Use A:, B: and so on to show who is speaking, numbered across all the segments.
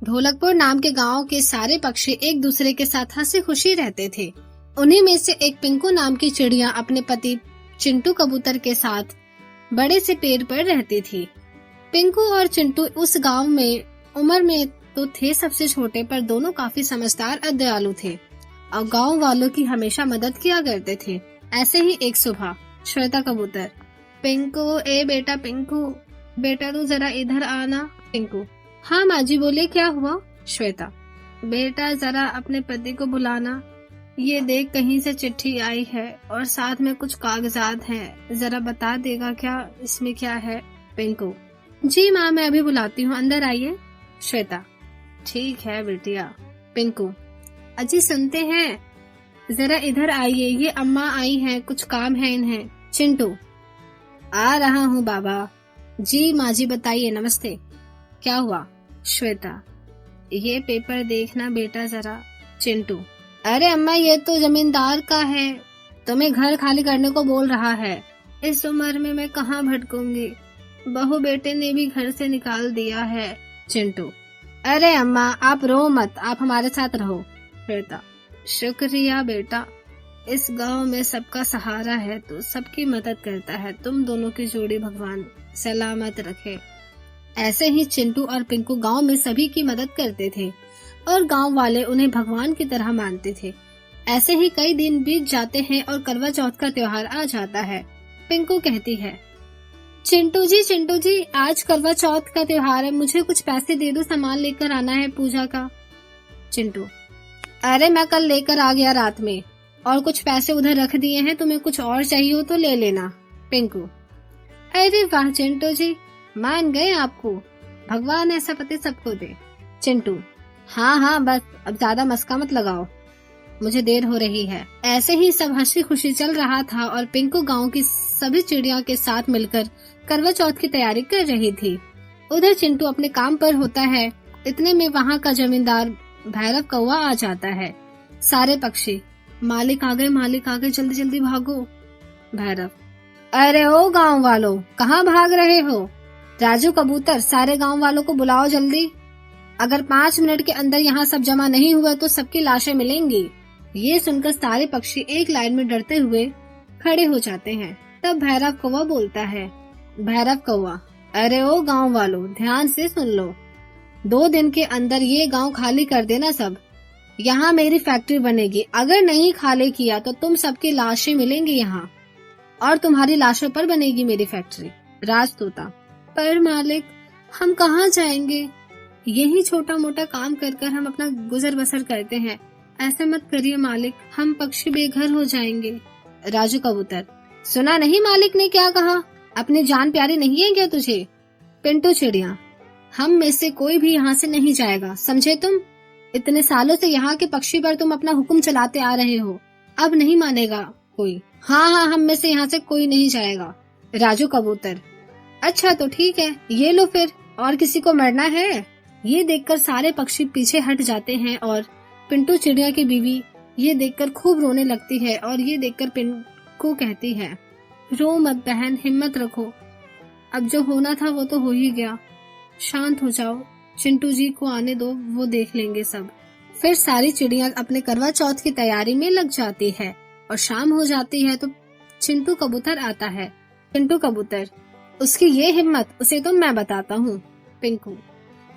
A: ढोलकपुर नाम के गांव के सारे पक्षी एक दूसरे के साथ हंसी खुशी रहते थे। उन्हीं में से एक पिंकू नाम की चिड़िया अपने पति चिंटू कबूतर के साथ बड़े से पेड़ पर रहती थी। पिंकू और चिंटू उस गांव में उम्र में तो थे सबसे छोटे, पर दोनों काफी समझदार और दयालु थे और गांव वालों की हमेशा मदद किया करते थे। ऐसे ही एक सुबह श्वेता कबूतर, पिंकू, ए बेटा पिंकू, बेटा तू जरा इधर आना। पिंकू, हाँ माँ जी बोले, क्या हुआ? श्वेता, बेटा जरा अपने पति को बुलाना, ये देख कहीं से चिट्ठी आई है और साथ में कुछ कागजात हैं, जरा बता देगा क्या इसमें क्या है? पिंकू, जी माँ मैं अभी बुलाती हूँ, अंदर आइए। श्वेता, ठीक है बेटिया। पिंकू, अजी सुनते हैं, जरा इधर आइए, ये अम्मा आई हैं, कुछ काम है इन्हें। चिंटू, आ रहा हूँ बाबा। जी माँ जी बताइए, नमस्ते, क्या हुआ? श्वेता, ये पेपर देखना बेटा जरा। चिंटू, अरे अम्मा ये तो जमींदार का है, तुम्हें घर खाली करने को बोल रहा है। इस उम्र में मैं कहाँ भटकूंगी, बहू बेटे ने भी घर से निकाल दिया है। चिंटू, अरे अम्मा आप रो मत, आप हमारे साथ रहो। श्वेता, शुक्रिया बेटा, इस गांव में सबका सहारा है तो सबकी मदद करता है, तुम दोनों की जोड़ी भगवान सलामत रखे। ऐसे ही चिंटू और पिंकू गांव में सभी की मदद करते थे और गांव वाले उन्हें भगवान की तरह मानते थे। ऐसे ही कई दिन बीत जाते हैं और करवा चौथ का त्योहार आ जाता है। पिंकू कहती है, चिंटू जी आज करवा चौथ का त्योहार है, मुझे कुछ पैसे दे दो, सामान लेकर आना है पूजा का। चिंटू, अरे मैं कल लेकर आ गया रात में और कुछ पैसे उधर रख दिए हैं, तुम्हें कुछ और चाहिए हो तो ले लेना। पिंकू, अरे वाह चिंटू जी, मान गए आपको, भगवान ऐसा पति सबको दे। चिंटू, हाँ बस अब ज्यादा मस्का मत लगाओ, मुझे देर हो रही है। ऐसे ही सब हंसी खुशी चल रहा था और पिंकू गांव की सभी चिड़िया के साथ मिलकर करवा चौथ की तैयारी कर रही थी। उधर चिंटू अपने काम पर होता है, इतने में वहाँ का जमींदार भैरव कौवा आ जाता है। सारे पक्षी, मालिक आ गए, जल्दी जल्दी भागो। भैरव, अरे ओ गांव वालों, कहाँ भाग रहे हो? राजू कबूतर, सारे गांव वालों को बुलाओ जल्दी, अगर 5 मिनट के अंदर यहाँ सब जमा नहीं हुआ तो सबकी लाशें मिलेंगी। ये सुनकर सारे पक्षी एक लाइन में डरते हुए खड़े हो जाते हैं। तब भैरव कौवा बोलता है, भैरव कौवा, अरे ओ गांव वालों ध्यान से सुन लो, 2 दिन के अंदर ये गांव खाली कर देना सब, यहाँ मेरी फैक्ट्री बनेगी, अगर नहीं खाली किया तो तुम सबकी लाशें मिलेंगी यहाँ और तुम्हारी लाशों पर बनेगी मेरी फैक्ट्री। राजतोता, पर मालिक हम कहाँ जाएंगे, यही छोटा मोटा काम कर हम अपना गुजर बसर करते हैं, ऐसा मत करिए मालिक, हम पक्षी बेघर हो जाएंगे। राजू कबूतर, सुना नहीं मालिक ने क्या कहा, अपनी जान प्यारी नहीं है क्या तुझे? पिंटू चिड़िया, हम में से कोई भी यहाँ से नहीं जाएगा, समझे तुम? इतने सालों से यहाँ के पक्षी पर तुम अपना हुक्म चलाते आ रहे हो, अब नहीं मानेगा कोई। हाँ हम में से यहाँ से कोई नहीं जाएगा। राजू कबूतर, अच्छा तो ठीक है, ये लो फिर, और किसी को मरना है? ये देखकर सारे पक्षी पीछे हट जाते हैं और पिंटू चिड़िया की बीवी ये देखकर खूब रोने लगती है और ये देखकर पिंकू कहती है, रो मत बहन, हिम्मत रखो, अब जो होना था वो तो हो ही गया, शांत हो जाओ, चिंटू जी को आने दो, वो देख लेंगे सब। फिर सारी चिड़िया अपने करवा चौथ की तैयारी में लग जाती है और शाम हो जाती है तो चिंटू कबूतर आता है। चिंटू कबूतर, उसकी ये हिम्मत, उसे तो मैं बताता हूँ। पिंकू,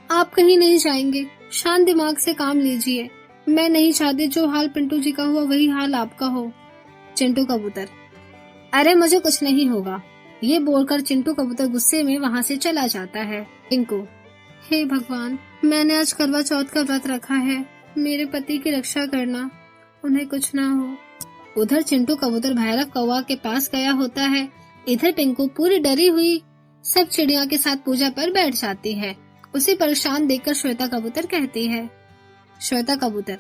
A: आप कहीं नहीं जाएंगे, शांत दिमाग से काम लीजिए, मैं नहीं चाहती जो हाल पिंटू जी का हुआ वही हाल आपका हो। चिंटू कबूतर, अरे मुझे कुछ नहीं होगा। ये बोलकर चिंटू कबूतर गुस्से में वहाँ से चला जाता है। पिंकू, हे भगवान, मैंने आज करवा चौथ का व्रत रखा है, मेरे पति की रक्षा करना, उन्हें कुछ ना हो। उधर चिंटू कबूतर भैरव कौवा के पास गया होता है, इधर पिंकू पूरी डरी हुई सब चिड़िया के साथ पूजा पर बैठ जाती है। उसे परेशान देखकर श्वेता कबूतर कहती है, श्वेता कबूतर,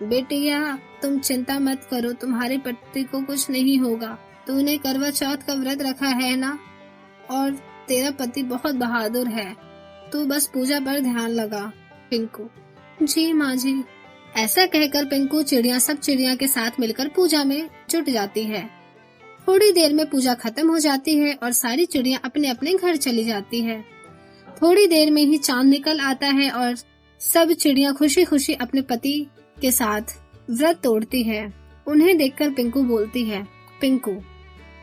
A: बेटिया तुम चिंता मत करो, तुम्हारे पति को कुछ नहीं होगा, तूने करवा चौथ का व्रत रखा है ना, और तेरा पति बहुत बहादुर है, तू बस पूजा पर ध्यान लगा। पिंकू, जी माँ जी। ऐसा कहकर पिंकू चिड़िया सब चिड़िया के साथ मिलकर पूजा में जुट जाती है। थोड़ी देर में पूजा खत्म हो जाती है और सारी चिड़िया अपने अपने घर चली जाती है। थोड़ी देर में ही चांद निकल आता है और सब चिड़िया खुशी खुशी अपने पति के साथ व्रत तोड़ती है। उन्हें देखकर पिंकू बोलती है, पिंकू,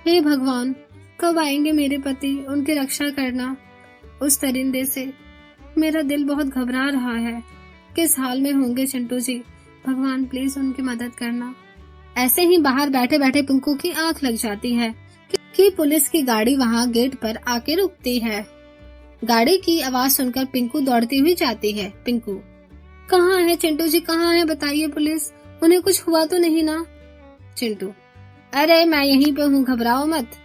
A: हे भगवान, कब आएंगे मेरे पति, उनकी रक्षा करना उस दरिंदे से। मेरा दिल बहुत घबरा रहा है, किस हाल में होंगे चिंटू जी, भगवान प्लीज उनकी मदद करना। ऐसे ही बाहर बैठे बैठे पिंकू की आंख लग जाती है कि पुलिस की गाड़ी वहाँ गेट पर आके रुकती है। गाड़ी की आवाज सुनकर पिंकू दौड़ती हुई जाती है। पिंकू, कहाँ है चिंटू जी, कहाँ है, बताइए पुलिस, उन्हें कुछ हुआ तो नहीं ना? चिंटू, अरे मैं यहीं पे हूँ, घबराओ मत,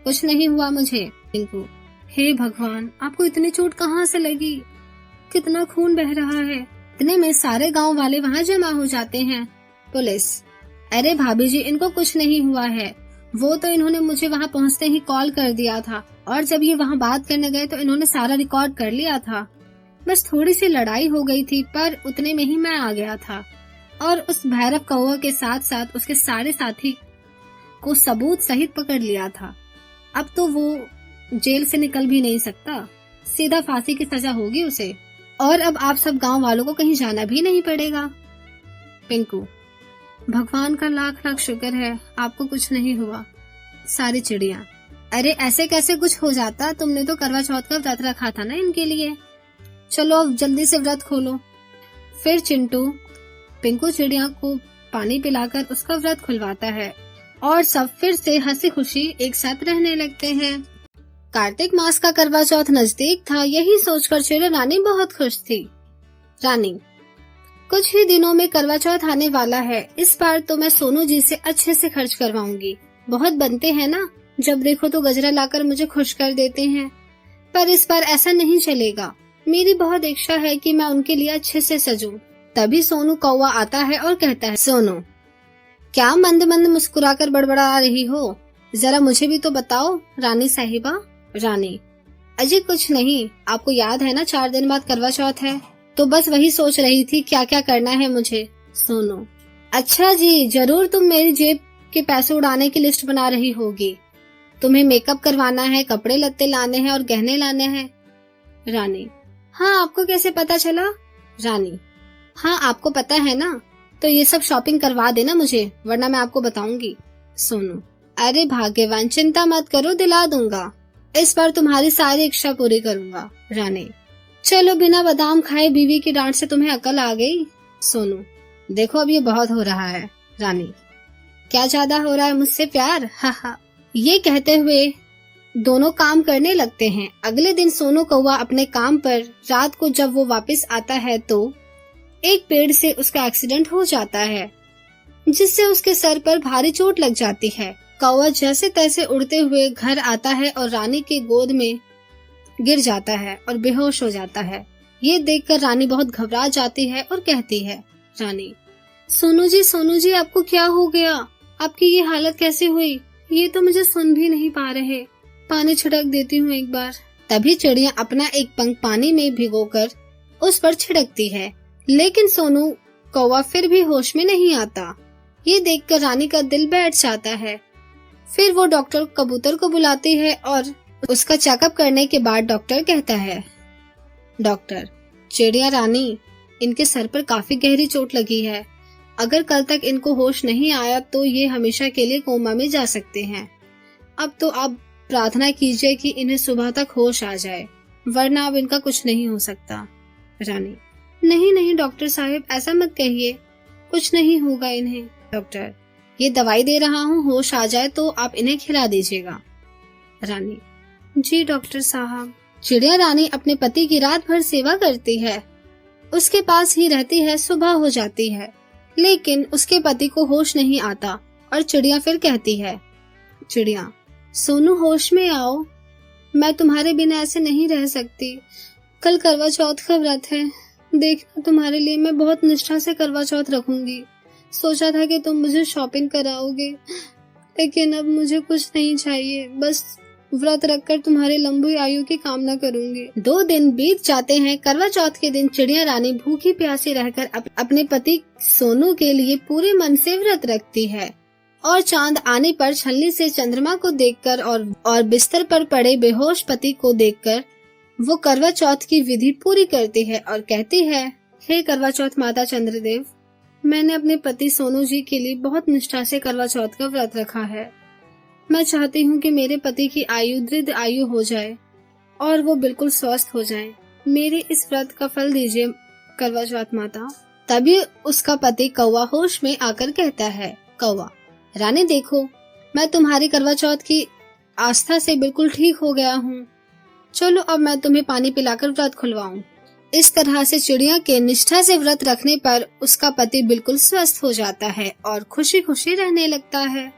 A: कुछ नहीं हुआ मुझे। पिंकू, हे भगवान, आपको इतनी चोट कहाँ से लगी, कितना खून बह रहा है। इतने में सारे गांव वाले वहाँ जमा हो जाते हैं। पुलिस, अरे भाभी जी, इनको कुछ नहीं हुआ है, वो तो इन्होंने मुझे वहाँ पहुँचते ही कॉल कर दिया था और जब ये वहाँ बात करने गए तो इन्होंने सारा रिकॉर्ड कर लिया था। बस थोड़ी सी लड़ाई हो गई थी, पर उतने में ही मैं आ गया था और उस भैरव कौवा के साथ साथ उसके सारे साथी को सबूत सहित पकड़ लिया था। अब तो वो जेल से निकल भी नहीं सकता, सीधा फांसी की सजा होगी उसे, और अब आप सब गांव वालों को कहीं जाना भी नहीं पड़ेगा। पिंकू, भगवान का लाख लाख शुक्र है आपको कुछ नहीं हुआ। सारी चिड़िया, अरे ऐसे कैसे कुछ हो जाता, तुमने तो करवा चौथ का व्रत रखा था ना इनके लिए, चलो अब जल्दी से व्रत खोलो। फिर चिंटू पिंकू चिड़िया को पानी पिलाकर उसका व्रत खुलवाता है और सब फिर से हंसी खुशी एक साथ रहने लगते हैं। कार्तिक मास का करवा चौथ नजदीक था, यही सोचकर चिड़िया रानी बहुत खुश थी। रानी, कुछ ही दिनों में करवा चौथ आने वाला है, इस बार तो मैं सोनू जी से अच्छे से खर्च करवाऊंगी। बहुत बनते हैं ना, जब देखो तो गजरा लाकर मुझे खुश कर देते हैं, पर इस बार ऐसा नहीं चलेगा। मेरी बहुत इच्छा है कि मैं उनके लिए अच्छे से सजूं। तभी सोनू कौवा आता है और कहता है, सोनू, क्या मंद मंद मुस्कुराकर बड़बड़ा रही हो, जरा मुझे भी तो बताओ रानी साहिबा। रानी, अजी कुछ नहीं, आपको याद है ना 4 दिन बाद करवा चौथ है, तो बस वही सोच रही थी क्या क्या करना है मुझे। सोनू, अच्छा जी, जरूर तुम मेरी जेब के पैसे उड़ाने की लिस्ट बना रही होगी, तुम्हें मेकअप करवाना है, कपड़े लत्ते लाने हैं और गहने लाने हैं। रानी, हाँ आपको कैसे पता चला? रानी, हाँ आपको पता है ना, तो ये सब शॉपिंग करवा देना मुझे, वरना मैं आपको बताऊंगी। सोनू, अरे भाग्यवान, चिंता मत करो, दिला दूंगा, इस बार तुम्हारी सारी इच्छा पूरी करूंगा। रानी, चलो बिना बादाम खाए बीवी की डांट से तुम्हें अकल आ गई। सोनू, देखो अब ये बहुत हो रहा है। रानी, क्या ज्यादा हो रहा है मुझसे प्यार, हा हा। ये कहते हुए दोनों काम करने लगते हैं। अगले दिन सोनू कौवा अपने काम पर, रात को जब वो वापस आता है तो एक पेड़ से उसका एक्सीडेंट हो जाता है, जिससे उसके सर पर भारी चोट लग जाती है। कौवा जैसे तैसे उड़ते हुए घर आता है और रानी की गोद में गिर जाता है और बेहोश हो जाता है। ये देखकर रानी बहुत घबरा जाती है और कहती है, रानी, सोनू जी आपको क्या हो गया, आपकी ये हालत कैसे हुई, ये तो मुझे सुन भी नहीं पा रहे, पानी छिड़क देती हूँ एक बार। तभी चिड़िया अपना एक पंख पानी में भिगोकर उस पर छिड़कती है, लेकिन सोनू कौवा फिर भी होश में नहीं आता। ये देखकर रानी का दिल बैठ जाता है। फिर वो डॉक्टर कबूतर को बुलाती है और उसका चेकअप करने के बाद डॉक्टर कहता है, डॉक्टर, चिड़िया रानी, इनके सर पर काफी गहरी चोट लगी है, अगर कल तक इनको होश नहीं आया तो ये हमेशा के लिए कोमा में जा सकते हैं। अब तो आप प्रार्थना कीजिए कि इन्हें सुबह तक होश आ जाए, वरना अब इनका कुछ नहीं हो सकता। रानी, नहीं डॉक्टर साहब, ऐसा मत कहिए, कुछ नहीं होगा इन्हें। डॉक्टर, ये दवाई दे रहा हूँ, होश आ जाए तो आप इन्हें खिला दीजिएगा। रानी, जी डॉक्टर साहब। चिड़िया रानी अपने पति की रात भर सेवा करती है, उसके पास ही रहती है। सुबह हो जाती है, लेकिन उसके पति को होश नहीं आता और चिड़िया फिर कहती है, चिड़िया, सोनू होश में आओ, मैं तुम्हारे बिना ऐसे नहीं रह सकती, कल करवा चौथ का व्रत है, देखना तुम्हारे लिए मैं बहुत निष्ठा से करवा चौथ रखूंगी। सोचा था कि तुम मुझे शॉपिंग कराओगे, लेकिन अब मुझे कुछ नहीं चाहिए, बस व्रत रखकर तुम्हारी लंबी आयु की कामना करूंगी। 2 दिन बीत जाते हैं। करवा चौथ के दिन चिड़िया रानी भूखी प्यासी रहकर अपने पति सोनू के लिए पूरे मन से व्रत रखती है और चांद आने पर छलनी से चंद्रमा को देखकर और बिस्तर पर पड़े बेहोश पति को देखकर वो करवा चौथ की विधि पूरी करती है और कहती है, हे करवा चौथ माता चंद्रदेव, मैंने अपने पति सोनू जी के लिए बहुत निष्ठा से करवा चौथ का व्रत रखा है। मैं चाहती हूँ कि मेरे पति की आयु दीर्घ आयु हो जाए और वो बिल्कुल स्वस्थ हो जाएं। मेरे इस व्रत का फल दीजिए करवा चौथ माता। तभी उसका पति कौवा होश में आकर कहता है, कौवा रानी देखो, मैं तुम्हारी करवा चौथ की आस्था से बिल्कुल ठीक हो गया हूँ। चलो अब मैं तुम्हें पानी पिलाकर व्रत खुलवाऊं। इस तरह से चिड़िया के निष्ठा से व्रत रखने पर उसका पति बिल्कुल स्वस्थ हो जाता है और खुशी खुशी रहने लगता है।